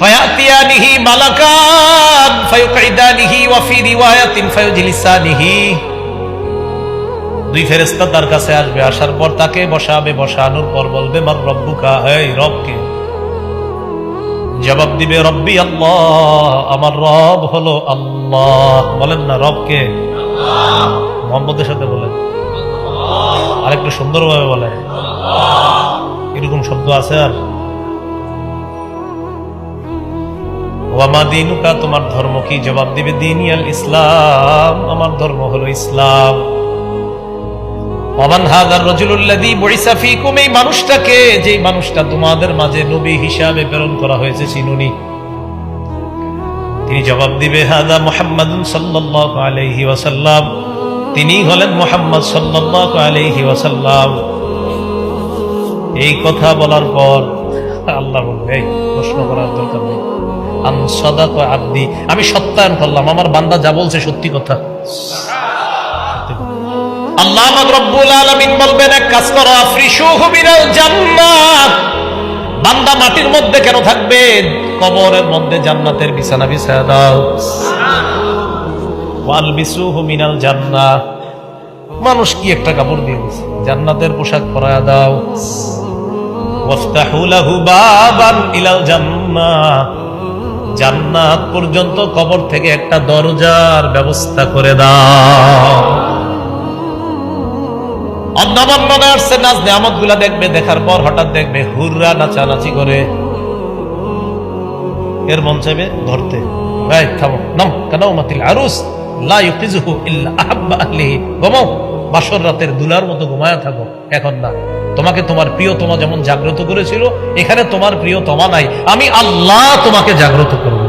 ফায়াতিয়ানিহি মালাকান ফায়ুকঈদানিহি ওয়া ফি রিওয়ায়াতিন ফায়ুজলিসানিহি। দুই ফেরেশতা তার কাছে আসবে, আসার পর তাকে বসাবে, বসানোর পর বলবে মার রব্বুকা, এই রব কে? জবাব দিবে রব্বি আল্লাহ, আমার রব হলো আল্লাহ। বলেন না রব কে? আল্লাহ। মুহাম্মদের সাথে বলেন আরেকটু সুন্দরভাবে বলেন। এরকম শব্দ আছে আর? ওয়ামা দীনুকা, তোমার ধর্ম কি? জবাব দিবে দীনিয়াল ইসলাম, আমার ধর্ম হলো ইসলাম। ওয়ামান হাযার রাজুলুল্লাযী বুইসা ফীকুম, এই মানুষটাকে, যেই মানুষটা তোমাদের মাঝে নবী হিসাবে প্রেরণ করা হয়েছে, চিনুনি? তিনি জবাব দিবে হাযা মুহাম্মাদুন সাল্লাল্লাহু আলাইহি ওয়াসাল্লাম, তিনি হলেন মুহাম্মদ সাল্লাল্লাহু আলাইহি ওয়াসাল্লাম। এই কথা বলার পর আল্লাহ বলবে, এই প্রশ্ন করার দরকার নেই, আন সাদাকা আবদি, আমি সত্যায়ন করলাম, আমার বান্দা যা বলছে সত্যি কথা। আল্লাহ রব্বুল আলামিন বলবেন, এক কাজ করো, আফরিশুহু মিনাল জান্নাহ, বান্দা মাটির মধ্যে কেন থাকবে? কবরের মধ্যে জান্নাতের বিছানা বিছায়া দাও। ওয়ালবিসুহু মিনাল জান্নাহ, মানুষ কি একটা কাপড় দিয়ে দিছে, জান্নাতের পোশাক পরায়া দাও। ওয়াফতাহু লাহু বাবান ইলাল জান্নাহ, জান্নাত পর্যন্ত কবর থেকে একটা দরজার ব্যবস্থা করে দাও। নাজ নিয়ামত গুলা দেখবে, দেখার পর হঠাৎ দেখবে হুররা নাচানাচি করে, এর মন চাইবে ধরতে, ভাই থামো, নাম কানাউমাতিল আরুস লা ইউকিজুহু ইল্লা আহাব্বা আহলিহি, ঘুমাও, বাসর রাতের দুলার মতো ঘুমায়া থাকো, এখন না। তোমাকে তোমার প্রিয়তমা যেমন জাগ্রত করেছিল, এখানে তোমার প্রিয়তমা নাই, আমি আল্লাহ তোমাকে জাগ্রত করব।